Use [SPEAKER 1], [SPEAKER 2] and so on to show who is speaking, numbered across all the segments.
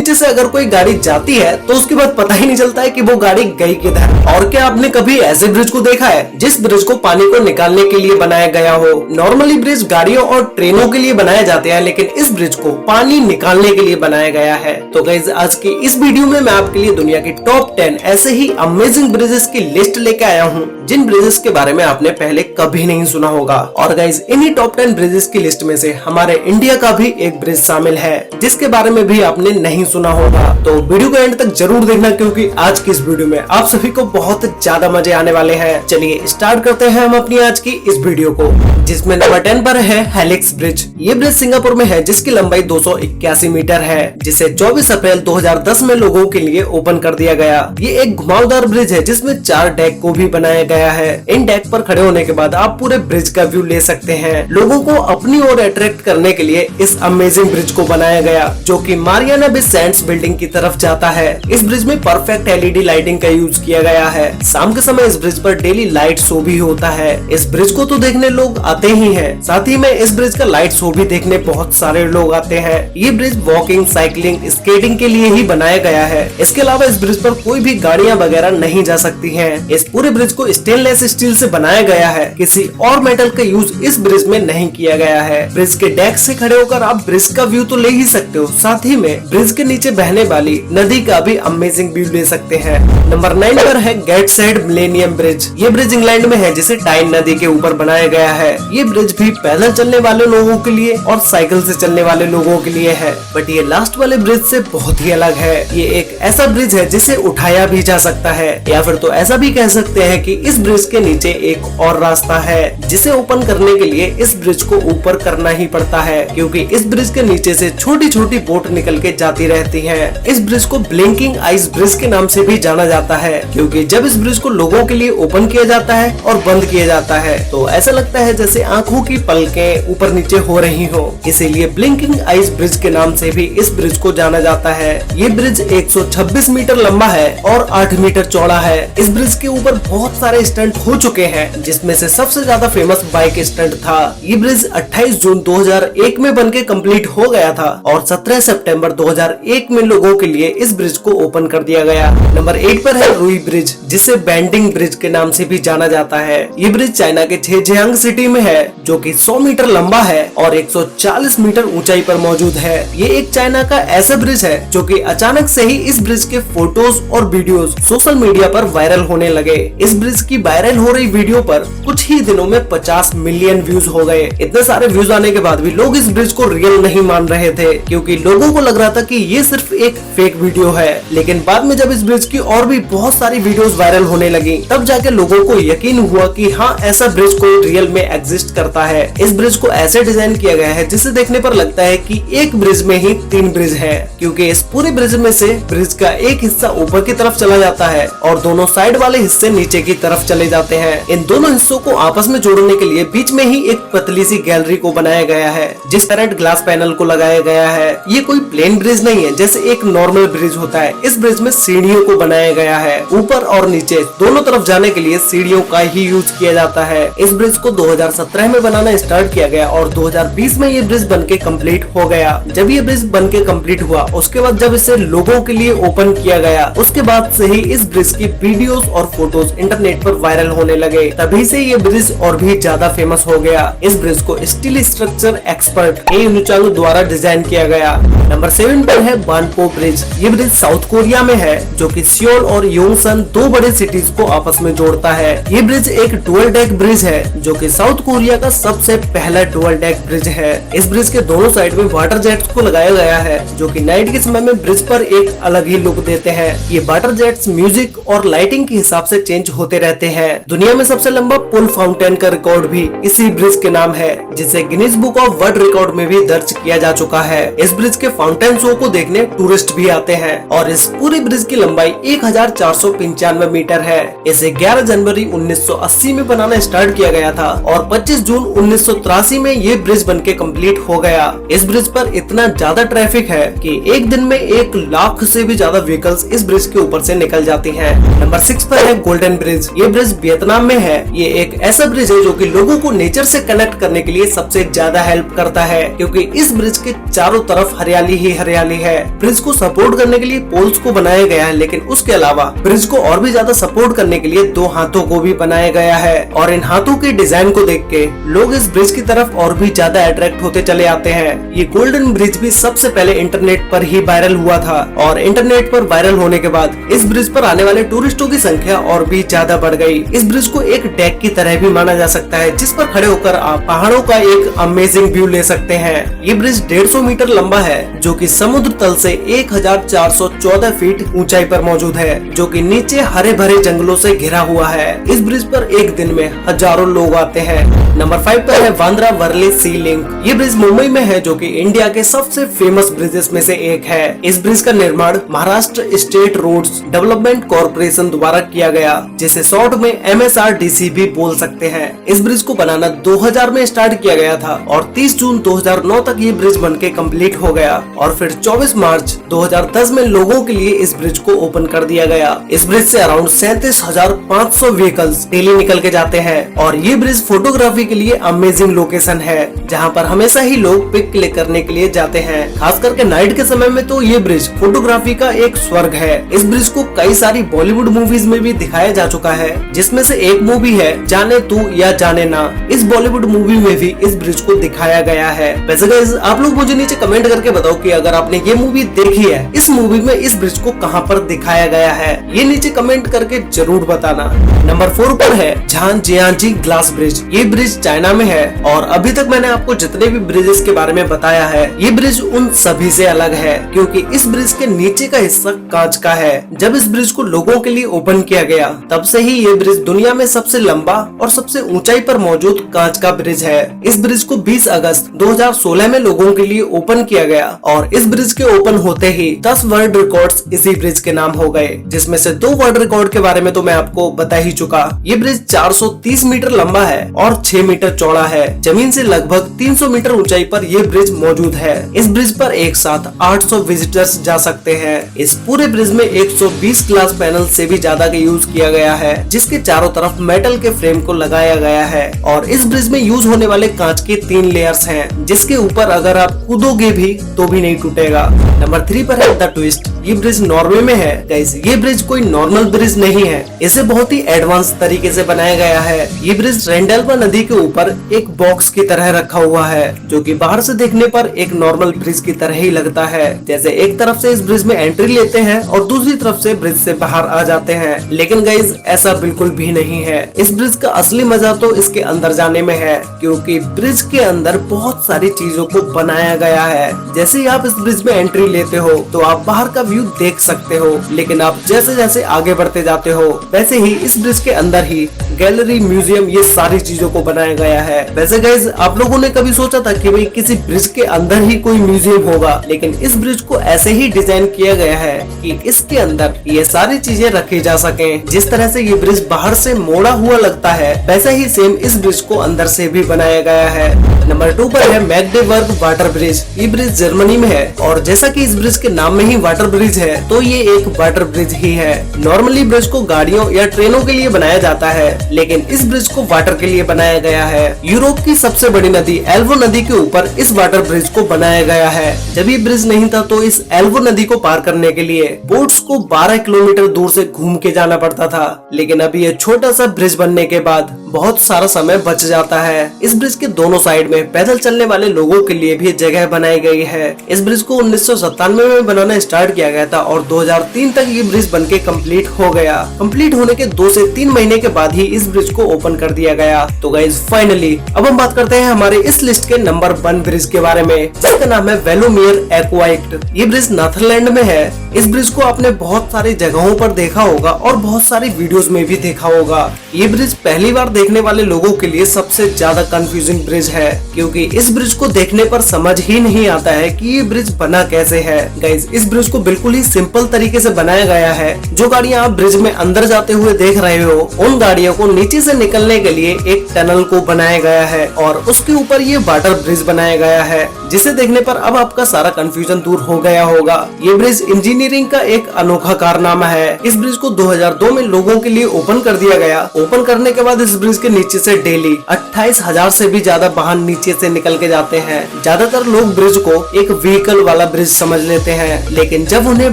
[SPEAKER 1] नीचे से अगर कोई गाड़ी जाती है तो उसके बाद पता ही नहीं चलता है कि वो गाड़ी गई किधर। और क्या आपने कभी ऐसे ब्रिज को देखा है जिस ब्रिज को पानी को निकालने के लिए बनाया गया हो? नॉर्मली ब्रिज गाड़ियों और ट्रेनों के लिए बनाया जाते हैं, लेकिन इस ब्रिज को पानी निकालने के लिए बनाया गया है। तो गाइस, आज की इस वीडियो में मैं आपके लिए दुनिया की टॉप 10 ऐसे ही अमेजिंग ब्रिजेस की लिस्ट लेके आया हूँ जिन ब्रिजेस के बारे में आपने पहले कभी नहीं सुना होगा। और गाइस, इन्हीं टॉप 10 ब्रिजेस की लिस्ट में से हमारे इंडिया का भी एक ब्रिज शामिल है जिसके बारे में भी आपने नहीं सुना होगा। तो वीडियो को एंड तक जरूर देखना, क्योंकि आज की इस वीडियो में आप सभी को बहुत ज्यादा मजे आने वाले हैं। चलिए स्टार्ट करते हैं हम अपनी आज की इस वीडियो को, जिसमें नंबर 10 पर है हेलिक्स ब्रिज। ये ब्रिज सिंगापुर में है जिसकी लंबाई 281 मीटर है, जिसे 24 अप्रैल 2010 में लोगों के लिए ओपन कर दिया गया। ये एक घुमावदार ब्रिज है जिसमें 4 डेक को भी बनाया गया है। इन डेक पर खड़े होने के बाद आप पूरे ब्रिज का व्यू ले सकते हैं। लोगों को अपनी ओर अट्रैक्ट करने के लिए इस अमेजिंग ब्रिज को बनाया गया, जो कि मारियाना बे सैंड्स बिल्डिंग की तरफ जाता है। इस ब्रिज में परफेक्ट एलईडी लाइटिंग का यूज किया गया है। शाम के समय इस ब्रिज पर डेली लाइट शो भी होता है। इस ब्रिज को तो देखने लोग आते ही हैं, साथ ही में इस ब्रिज का लाइट शो भी देखने बहुत सारे लोग आते हैं। ये ब्रिज वॉकिंग, साइकिलिंग, स्केटिंग के लिए ही बनाया गया है। इसके अलावा इस ब्रिज पर कोई भी गाड़ियां वगैरह नहीं जा सकती हैं। इस पूरे ब्रिज को स्टेनलेस स्टील से बनाया गया है। किसी और मेटल का यूज इस ब्रिज में नहीं किया गया है। ब्रिज के डेक से खड़े होकर आप ब्रिज का व्यू तो ले ही सकते हो, साथ ही में ब्रिज के नीचे बहने वाली नदी का भी अमेजिंग व्यू ले सकते हैं। नंबर 9 पर है गेटसाइड मिलेनियम ब्रिज। ये ब्रिज इंग्लैंड में है जिसे टाइन नदी के ऊपर बनाया गया है। ये ब्रिज भी पैदल चलने वाले लोगों के लिए और साइकिल से चलने वाले लोगों के लिए है, बट ये लास्ट वाले ब्रिज से बहुत ही अलग है। ये एक ऐसा ब्रिज है जिसे उठाया भी जा सकता है, या फिर तो ऐसा भी कह सकते हैं कि इस ब्रिज के नीचे एक और रास्ता है जिसे ओपन करने के लिए इस ब्रिज को ऊपर करना ही पड़ता है, क्योंकि इस ब्रिज के नीचे से छोटी छोटी बोट निकल के जाती रहती हैं। इस ब्रिज को ब्लिंकिंग आइस ब्रिज के नाम से भी जाना जाता है, क्योंकि जब इस ब्रिज को लोगों के लिए ओपन किया जाता है और बंद किया जाता है तो ऐसा लगता है जैसे आंखों की पलकें ऊपर नीचे हो रही हो। इसीलिए ब्लिंकिंग आइस ब्रिज के नाम से भी इस ब्रिज को जाना जाता है। ये ब्रिज 126 मीटर लंबा है और 8 मीटर चौड़ा है। इस ब्रिज के ऊपर बहुत सारे स्टंट हो चुके हैं, जिसमें से सबसे ज्यादा फेमस बाइक स्टंट था। ये ब्रिज 28 जून 2001 में बनके कंप्लीट हो गया था और 17 सितंबर 2001 में लोगों के लिए इस ब्रिज को ओपन कर दिया गया। नंबर 8 पर है रुई ब्रिज, जिसे बेंडिंग ब्रिज के नाम से भी जाना जाता है। ये ब्रिज चाइना के झेजियांग सिटी में है, जो कि 100 मीटर लंबा है और 140 मीटर ऊंचाई पर मौजूद है। ये एक चाइना का ऐसा ब्रिज है जो कि अचानक से ही इस ब्रिज के फोटोज और वीडियोस सोशल मीडिया पर वायरल होने लगे। इस ब्रिज की वायरल हो रही वीडियो पर कुछ ही दिनों में 50 मिलियन व्यूज हो गए। इतने सारे व्यूज आने के बाद भी लोग इस ब्रिज को रियल नहीं मान रहे थे, क्योंकि लोगों को लग रहा था कि ये सिर्फ एक फेक वीडियो है। लेकिन बाद में जब इस ब्रिज की और भी बहुत सारी वीडियोस वायरल होने लगी, तब जाके लोगों को यकीन हुआ कि हाँ, ऐसा ब्रिज कोई रियल में एग्जिस्ट करता है। इस ब्रिज को ऐसे डिजाइन किया गया है जिसे देखने पर लगता है कि एक ब्रिज में ही 3 ब्रिज है, क्योंकि इस पूरे ब्रिज में से ब्रिज का एक हिस्सा ऊपर की तरफ चला जाता है और दोनों साइड वाले हिस्से नीचे की तरफ चले जाते हैं। इन दोनों हिस्सों को आपस में जोड़ने के लिए बीच में ही एक पतली सी गैलरी को बनाया गया है, जिस करंट ग्लास पैनल को लगाया गया है। ये कोई प्लेन ब्रिज नहीं है जैसे एक नॉर्मल ब्रिज होता है। इस ब्रिज में सीढ़ियों को बनाया गया है। ऊपर और नीचे दोनों तरफ जाने के लिए सीढ़ियों का ही यूज किया जाता है। इस ब्रिज को 2017 में बनाना स्टार्ट किया गया और 2020 में ये ब्रिज बनके कंप्लीट हो गया। जब ये ब्रिज बनके कंप्लीट हुआ, उसके बाद जब इसे लोगों के लिए ओपन किया गया, उसके बाद से ही इस ब्रिज की वीडियोस और फोटोज इंटरनेट पर वायरल होने लगे। तभी से ये ब्रिज और भी ज्यादा फेमस हो गया। इस ब्रिज को स्टील स्ट्रक्चर एक्सपर्ट ए यूनिचांग द्वारा डिजाइन किया गया। नंबर 7 पर है बानपो ब्रिज। ये ब्रिज साउथ कोरिया में है, जो कि सियोल और योंगसन 2 बड़े सिटीज को आपस में जोड़ता है। ये ब्रिज एक डुअल डेक ब्रिज है, जो कि साउथ कोरिया का सबसे पहला डुअल डेक ब्रिज है। इस ब्रिज के दोनों साइड में वाटर जेट्स को लगाया गया है, जो कि नाइट के समय में ब्रिज पर एक अलग ही लुक देते हैं। ये वाटर जेट्स म्यूजिक और लाइटिंग के हिसाब से चेंज होते रहते हैं। दुनिया में सबसे लंबा पुल फाउंटेन का रिकॉर्ड भी इसी ब्रिज के नाम है, जिसे Guinness book of world record में भी दर्ज किया जा चुका है। इस ब्रिज के फाउंटेन शो को देखने टूरिस्ट भी आते हैं और इस पूरे ब्रिज की लंबाई 1495 मीटर है। इसे 11 जनवरी 1980 में बनाना स्टार्ट किया गया था और 25 जून 1983 में ये ब्रिज बनके कंप्लीट हो गया। इस ब्रिज पर इतना ज्यादा ट्रैफिक है कि एक दिन में 1 लाख से भी ज्यादा व्हीकल्स इस ब्रिज के ऊपर से निकल जाती हैं। नंबर 6 पर है गोल्डन ब्रिज। ये ब्रिज वियतनाम में है। ये एक ऐसा ब्रिज है जो कि लोगों को नेचर से कनेक्ट करने के लिए सबसे ज्यादा हेल्प करता है, क्योंकि इस ब्रिज के चारों तरफ हरियाली ही हरियाली है। है। ब्रिज को सपोर्ट करने के लिए पोल्स को बनाया गया है, लेकिन उसके अलावा ब्रिज को और भी ज्यादा सपोर्ट करने के लिए 2 हाथों को भी बनाया गया है। और इन हाथों के डिजाइन को देख के लोग इस ब्रिज की तरफ और भी ज्यादा अट्रैक्ट होते चले आते हैं। ये गोल्डन ब्रिज भी सबसे पहले इंटरनेट पर ही वायरल हुआ था और इंटरनेट पर वायरल होने के बाद इस ब्रिज पर आने वाले टूरिस्टों की संख्या और भी ज्यादा बढ़ गई। इस ब्रिज को एक डेक की तरह भी माना जा सकता है, जिस पर खड़े होकर आप पहाड़ों का एक अमेजिंग व्यू ले सकते हैं। ये ब्रिज 150 मीटर लंबा है, जो कि समुद्र तल से 1414 फीट ऊंचाई पर मौजूद है, जो कि नीचे हरे भरे जंगलों से घिरा हुआ है। इस ब्रिज पर एक दिन में हजारों लोग आते हैं। नंबर 5 पर है बांद्रा वर्ली सी लिंक। ये ब्रिज मुंबई में है, जो कि इंडिया के सबसे फेमस ब्रिजेस में से एक है। इस ब्रिज का निर्माण Maharashtra state roads development corporation द्वारा किया गया, जिसे शॉर्ट में MSRDC भी बोल सकते हैं। इस ब्रिज को बनाना 2000 में स्टार्ट किया गया था और 30 जून 2009 तक ये ब्रिज बनके कंप्लीट हो गया और फिर 24 मार्च 2010 में लोगों के लिए इस ब्रिज को ओपन कर दिया गया। इस ब्रिज से अराउंड 37,500 व्हीकल्स डेली निकल के जाते हैं और ये ब्रिज फोटोग्राफी के लिए अमेजिंग लोकेशन है, जहाँ पर हमेशा ही लोग पिक क्लिक करने के लिए जाते हैं। खास करके नाइट के समय में तो ये ब्रिज फोटोग्राफी का एक स्वर्ग है। इस ब्रिज को कई सारी बॉलीवुड मूवीज में भी दिखाया जा चुका है, जिसमें से एक मूवी है जाने तू या जाने ना। इस बॉलीवुड मूवी में भी इस ब्रिज को दिखाया गया है। वैसे गाइस, आप लोग मुझे नीचे कमेंट करके बताओ कि अगर आपने ये मूवी देखी है, इस मूवी में इस ब्रिज को कहां पर दिखाया गया है, ये नीचे कमेंट करके जरूर बताना। नंबर 4 पर है झांजियांजी ग्लास ब्रिज। ये ब्रिज चाइना में है और अभी तक मैंने आपको जितने भी ब्रिजेस के बारे में बताया है, ये ब्रिज उन सभी से अलग है, क्योंकि इस ब्रिज के नीचे का हिस्सा कांच का है। जब इस ब्रिज को लोगों के लिए ओपन किया गया, तब से ही ये ब्रिज दुनिया में सबसे लंबा और सबसे ऊंचाई पर मौजूद कांच का ब्रिज है। इस ब्रिज को 20 अगस्त 2016 में लोगों के लिए ओपन किया गया और इस ब्रिज के ओपन होते ही 10 वर्ल्ड रिकॉर्ड्स इसी ब्रिज के नाम हो गए, जिसमें से 2 वर्ल्ड रिकॉर्ड के बारे में तो मैं आपको बता ही चुका। ये ब्रिज 430 मीटर लंबा है और 6 मीटर चौड़ा है। जमीन से लगभग 300 मीटर ऊंचाई पर यह ब्रिज मौजूद है। इस ब्रिज पर एक साथ 800 विजिटर्स जा सकते हैं। इस पूरे ब्रिज में 120 ग्लास पैनल से भी ज्यादा का यूज किया गया है, जिसके चारों तरफ मेटल के फ्रेम को लगाया गया है और इस ब्रिज में यूज होने वाले कांच के 3 लेयर्स हैं, जिसके ऊपर अगर आप कूदोगे भी तो भी नहीं टूटेगा। नंबर 3 पर है द ट्विस्ट। ये ब्रिज नॉर्वे में है। गाइस, ये ब्रिज कोई नॉर्मल ब्रिज नहीं है, इसे बहुत ही एडवांस तरीके से बनाया गया है। ये ब्रिज रेंडेल्वा नदी के ऊपर एक बॉक्स की तरह रखा हुआ है, जो कि बाहर से देखने पर एक नॉर्मल ब्रिज की तरह ही लगता है। जैसे एक तरफ से इस ब्रिज में एंट्री लेते हैं और दूसरी तरफ से ब्रिज से बाहर आ जाते हैं, लेकिन गाइस ऐसा बिल्कुल भी नहीं है। इस ब्रिज का असली मजा तो इसके अंदर जाने में है, क्योंकि ब्रिज के अंदर बहुत सारी चीजों को बनाया गया है। जैसे ही आप इस ब्रिज में एंट्री लेते हो तो आप बाहर का व्यू देख सकते हो, लेकिन आप जैसे जैसे आगे बढ़ते जाते हो, वैसे ही इस ब्रिज के अंदर ही गैलरी, म्यूजियम, ये सारी चीजों को बनाया गया है। वैसे गाइस, आप लोगों ने कभी सोचा था कि भाई किसी ब्रिज के अंदर ही कोई म्यूजियम होगा, लेकिन इस ब्रिज को ऐसे ही डिजाइन किया गया है कि इसके अंदर ये सारी चीजें रखी जा सकें। जिस तरह से ये ब्रिज बाहर से मोड़ा हुआ लगता है, वैसा ही सेम इस ब्रिज को अंदर से भी बनाया गया है। नंबर 2 पर है मैग्डेबर्ग वाटर ब्रिज। ये ब्रिज जर्मनी में है और जैसा कि इस ब्रिज के नाम में ही वाटर ब्रिज है, तो ये एक वाटर ब्रिज ही है। नॉर्मली ब्रिज को गाड़ियों या ट्रेनों के लिए बनाया जाता है, लेकिन इस ब्रिज को वाटर के लिए बनाया गया है। यूरोप की सबसे बड़ी नदी एल्बो नदी के ऊपर इस वाटर ब्रिज को बनाया गया है। जब ये ब्रिज नहीं था तो इस एल्बो नदी को पार करने के लिए बोट्स को 12 किलोमीटर दूर से घूम के जाना पड़ता था, लेकिन अभी ये छोटा सा ब्रिज बनने के बाद बहुत सारा समय बच जाता है। इस ब्रिज के दोनों साइड में पैदल चलने वाले लोगों के लिए भी जगह बनाई गई है। इस ब्रिज को 1997 में बनाना स्टार्ट किया गया था और 2003 तक ये ब्रिज बनके कंप्लीट हो गया। कंप्लीट होने के 2 से 3 महीने के बाद ही इस ब्रिज को ओपन कर दिया गया। तो गाइस, फाइनली अब हम बात करते हैं हमारे इस लिस्ट के नंबर 1 ब्रिज के बारे में, जिसका नाम है वेलोमियर एक्वाइडक्ट। ये ब्रिज नीदरलैंड में है। इस ब्रिज को आपने बहुत सारी जगहों पर देखा होगा और बहुत सारी वीडियोस में भी देखा होगा। ये ब्रिज पहली बार देखने वाले लोगों के लिए सबसे ज्यादा कंफ्यूजिंग ब्रिज है, क्योंकि इस ब्रिज को देखने पर समझ ही नहीं आता है कि ये ब्रिज बना कैसे है। गाइस, इस ब्रिज को बिल्कुल ही सिंपल तरीके से बनाया गया है। जो गाड़ियां आप ब्रिज में अंदर जाते हुए देख रहे हो, उन गाड़ियों को नीचे से निकलने के लिए एक टनल को बनाया गया है और उसके ऊपर ये वाटर ब्रिज बनाया गया है, जिसे देखने पर अब आपका सारा कंफ्यूजन दूर हो गया होगा। ये ब्रिज इंजीनियरिंग का एक अनोखा कारनामा है। इस ब्रिज को 2002 में लोगों के लिए ओपन कर दिया गया। ओपन करने के बाद इस ब्रिज के नीचे से डेली 28,000 से भी ज्यादा वाहन नीचे से निकल के जाते हैं। ज्यादातर लोग ब्रिज को एक व्हीकल वाला ब्रिज ब्रिज समझ लेते हैं, लेकिन जब उन्हें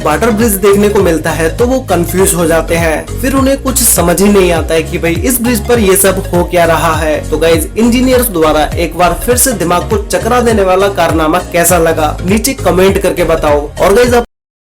[SPEAKER 1] वाटर ब्रिज देखने को मिलता है तो वो कंफ्यूज हो जाते हैं। फिर उन्हें कुछ समझ ही नहीं आता है कि भाई इस ब्रिज पर ये सब हो क्या रहा है। तो गाइज इंजीनियर्स द्वारा एक बार फिर से दिमाग को चकरा देने वाला कारनामा कैसा लगा नीचे कमेंट करके बताओ। और गाइज आप